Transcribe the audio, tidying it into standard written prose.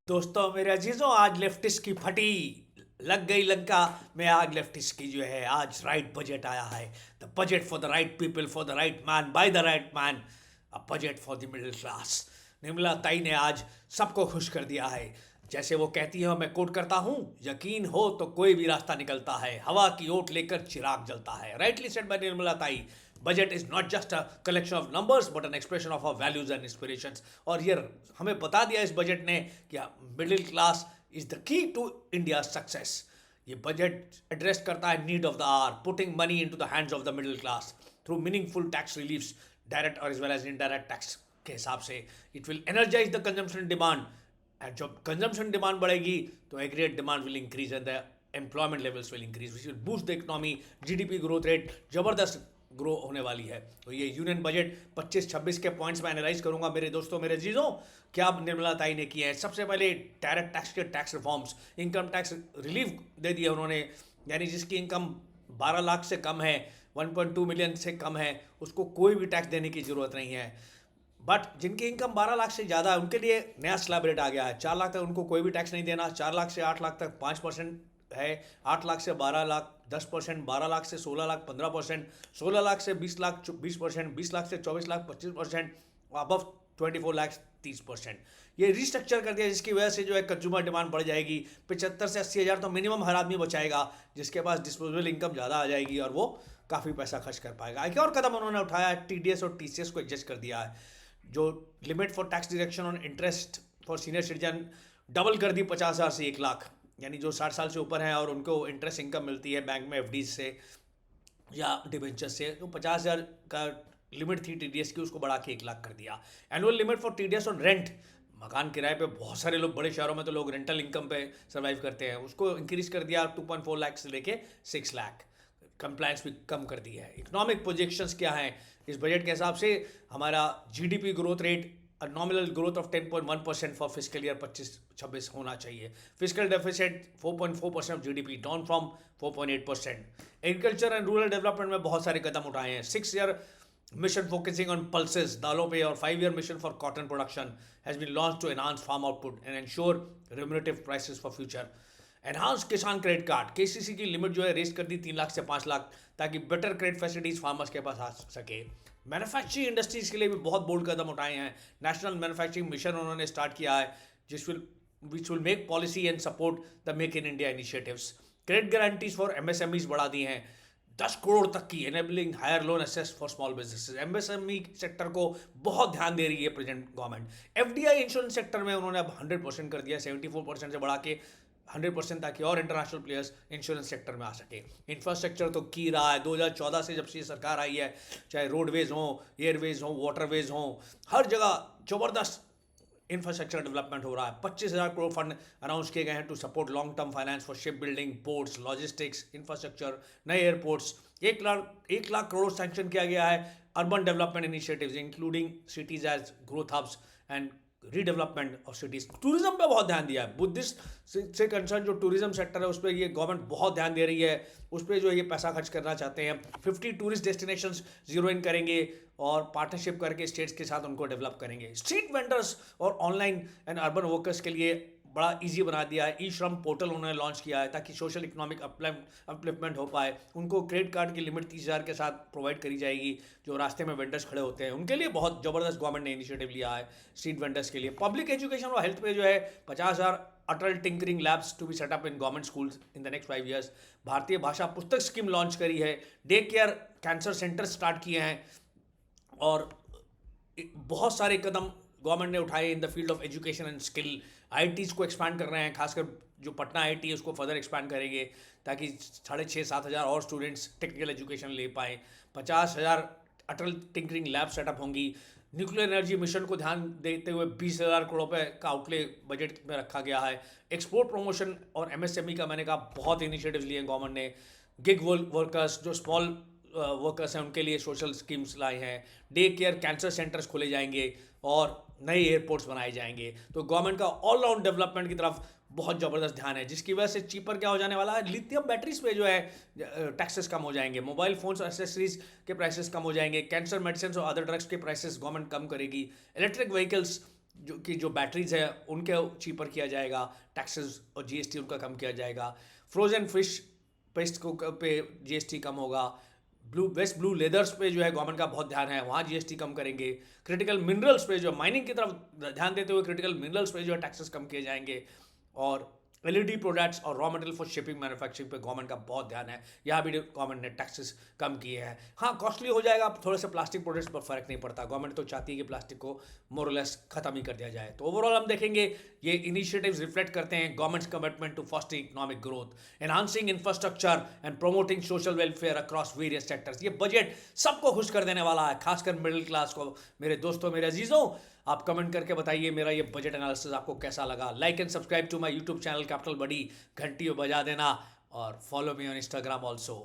दोस्तों मेरे अजीजों, आज लेफ्टिस्ट की फटी लग गई लंका में आग। लेफ्टिस्ट की जो है आज राइट बजट आया है। The budget for the right people, for the right man, by the right man. A budget for the middle class. Nirmala ताई ने आज सबको खुश कर दिया है। जैसे वो कहती है, मैं कोट करता हूं, यकीन हो तो कोई भी रास्ता निकलता है, हवा की ओट लेकर चिराग जलता है। Rightly said by Nirmala tai. Budget is not just a collection of numbers but an expression of our values and inspirations. और ये हमें बता दिया इस बजट ने कि middle class is the key to India success. ये बजट एड्रेस करता है need of the hour, putting money into the hands of the middle class through meaningful tax reliefs, direct और as well as indirect tax के हिसाब से। It will energise the consumption demand, and जब consumption demand बढ़ेगी तो aggregate demand will increase and the employment levels will increase, which will boost the economy. GDP growth rate जबरदस्त grow होने वाली है। तो ये यूनियन बजट 25-26 के पॉइंट्स में एनालाइज करूंगा मेरे दोस्तों, मेरे चीज़ों। क्या निर्मला ताई ने किया है? सबसे पहले डायरेक्ट टैक्स के tax reforms, income tax relief दे दिया उन्होंने। यानी जिसकी इनकम 12 लाख से कम है, 1.2 मिलियन से कम है, उसको कोई भी टैक्स देने की ज़रूरत नहीं है। बट जिनकी इनकम 12 लाख से ज़्यादा है उनके लिए नया स्लैब रेट आ गया है। 4 लाख तक उनको कोई भी टैक्स नहीं देना, 4 लाख से 8 लाख तक 5% है, 8 लाख से 12 लाख 10%, 12 लाख से 16 लाख 15%, 16 लाख से 20 लाख 20%, 20 लाख से 24 लाख 25%, अबव 24 लाख 30%। ये रिस्ट्रक्चर कर दिया जिसकी वजह से जो है कंज्यूमर डिमांड बढ़ जाएगी। 75 से 80 हज़ार तो मिनिमम हर आदमी बचाएगा, जिसके पास डिस्पोजेबल इनकम ज़्यादा आ जाएगी और वो काफ़ी पैसा खर्च कर पाएगा। एक और कदम उन्होंने उठाया, टीडीएस और टीसीएस को एडजस्ट कर दिया है। जो limit for tax deduction on interest for senior citizen double कर दी 50,000 से 1 लाख। यानी जो 60 साल से ऊपर हैं और उनको इंटरेस्ट इनकम मिलती है बैंक में एफडी से या डिबेंचर से, तो 50,000 का लिमिट थी टीडीएस की, उसको बढ़ा के 1 लाख कर दिया। Annual limit for TDS on rent, मकान किराए पे बहुत सारे लोग, बड़े शहरों में तो लोग रेंटल इनकम पे सर्वाइव करते हैं, उसको इंक्रीज कर दिया 2.4 लाख से लेके 6 लाख। कंप्लायंस भी कम कर दी है। इकोनॉमिक प्रोजेक्शंस क्या हैं इस बजट के हिसाब से? हमारा GDP growth rate nominal growth of 10.1% for physical year 25-26 होना चाहिए। Physical deficit 4.4% of GDP, down from 4.8%। Agriculture and rural development में बहुत सारे कदम उठाए हैं। 6 year mission focusing on pulses दालों पे और 5 year mission for cotton production has been launch to enhance farm output and ensure remunerative prices for future. Enhance Kisan credit card, KCC की लिमिट जो है रेस कर दी 3 लाख से 5 लाख, ताकि बेटर क्रेडिट फैसिलिटीज फार्मर्स के पास आ सके। मैन्युफैक्चरिंग इंडस्ट्रीज के लिए भी बहुत बोल्ड कदम उठाए हैं। नेशनल मैन्युफैक्चरिंग मिशन उन्होंने स्टार्ट किया है, which will make policy and support the make in India initiatives. Credit guarantees for MSMEs बढ़ा दी हैं 10 करोड़ तक की, enabling higher loan access for small businesses. MSME sector को बहुत ध्यान दे रही है present government. FDI insurance sector में उन्होंने अब 100% कर दिया, 74% से बढ़ा के 100%, ताकि और इंटरनेशनल प्लेयर्स इंश्योरेंस सेक्टर में आ सके। इंफ्रास्ट्रक्चर तो की रहा है 2014 से, जब से सरकार आई है, चाहे रोडवेज हो, एयरवेज हो, वाटरवेज हो, हर जगह जबरदस्त इंफ्रास्ट्रक्चर डेवलपमेंट हो रहा है। 25,000 करोड़ फंड अनाउंस किए गए हैं to support long term finance for ship building, ports, logistics, infrastructure, नए एयरपोर्ट्स। 1 लाख करोड़ सैंक्शन किया गया है urban development initiatives including cities as growth hubs and redevelopment of cities. Tourism पे बहुत ध्यान दिया है। बुद्धिस्ट से कंसर्न जो टूरिज्म सेक्टर है उस पर ये गवर्नमेंट बहुत ध्यान दे रही है, उस पर जो ये पैसा खर्च करना चाहते हैं। 50 टूरिस्ट डेस्टिनेशंस जीरो इन करेंगे और पार्टनरशिप करके स्टेट्स के साथ उनको डेवलप करेंगे। स्ट्रीट वेंडर्स और ऑनलाइन एंड अर्बन वर्कर्स के लिए बड़ा इजी बना दिया है। ई श्रम पोर्टल उन्होंने लॉन्च किया है ताकि सोशल इकोनॉमिक अपलिफ्टमेंट हो पाए। उनको क्रेडिट कार्ड की लिमिट 30,000 के साथ प्रोवाइड करी जाएगी। जो रास्ते में वेंडर्स खड़े होते हैं उनके लिए बहुत ज़बरदस्त गवर्नमेंट ने इनिशिएटिव लिया है स्ट्रीट वेंडर्स के लिए। पब्लिक एजुकेशन और हेल्थ पे जो है 50,000 Atal tinkering labs to be set up in government schools in the next 5 years. Bharatiya Bhasha Pustak scheme launch करी है। Day care cancer centre start किए हैं और बहुत सारे कदम गवर्नमेंट ने उठाए in the field of education and skill. IITs को एक्सपैंड कर रहे हैं, खासकर जो पटना आईटी है उसको फर्दर एक्सपैंड करेंगे ताकि 6,500-7 हज़ार और स्टूडेंट्स टेक्निकल एजुकेशन ले पाए। 50,000 अटल टिंकरिंग लैब सेटअप होंगी। न्यूक्लियर एनर्जी मिशन को ध्यान देते हुए 20,000 करोड़ रुपये का आउटले बजट में रखा गया है। एक्सपोर्ट प्रमोशन और एमएसएमई का मैंने कहा बहुत इनिशिएटिव्स लिए गवर्नमेंट ने। गिग वर्कर्स जो स्मॉल वर्कर्स हैं उनके लिए सोशल स्कीम्स लाए हैं। डे केयर कैंसर सेंटर्स खोले जाएंगे और नए एयरपोर्ट्स बनाए जाएंगे। तो गवर्नमेंट का ऑलराउंड डेवलपमेंट की तरफ बहुत ज़बरदस्त ध्यान है, जिसकी वजह से चीपर क्या हो जाने वाला है, लिथियम बैटरीज पे जो है टैक्सेस कम हो जाएंगे, मोबाइल फोन्स और एसेसरीज के प्राइसेस कम हो जाएंगे, कैंसर मेडिसिन और अदर ड्रग्स के प्राइसेस गवर्नमेंट कम करेगी। इलेक्ट्रिक व्हीकल्स जो बैटरीज है उनके चीपर किया जाएगा, टैक्सेस और जीएसटी उनका कम किया जाएगा, फ्रोजन फिश पेस्ट को पे जीएसटी कम होगा, वेस्ट ब्लू लेदर्स पे जो है गवर्नमेंट का बहुत ध्यान है, वहाँ जीएसटी कम करेंगे, क्रिटिकल मिनरल्स पे जो माइनिंग की तरफ ध्यान देते हुए क्रिटिकल मिनरल्स पे जो है टैक्सेस कम किए जाएंगे, और एलईडी प्रोडक्ट्स और raw material for shipping manufacturing पे गवर्नमेंट का बहुत ध्यान है, यहाँ भी गवर्नमेंट ने टैक्सेस कम किए हैं। हाँ, कॉस्टली हो जाएगा थोड़े से प्लास्टिक प्रोडक्ट्स पर फर्क नहीं पड़ता, गवर्नमेंट तो चाहती है कि प्लास्टिक को मोर लेस खत्म ही कर दिया जाए। तो ओवरऑल हम देखेंगे ये इनिशिएटिव्स रिफ्लेक्ट करते हैं government's commitment to fostering economic growth, enhancing infrastructure and promoting social welfare across various sectors. ये बजट सबको खुश कर देने वाला है, खासकर मिडिल क्लास को। मेरे दोस्तों, मेरे अजीजों, आप कमेंट करके बताइए मेरा ये बजट एनालिसिस आपको कैसा लगा। Like and subscribe to my YouTube channel capital buddy, घंटी बजा देना, और follow me on Instagram also.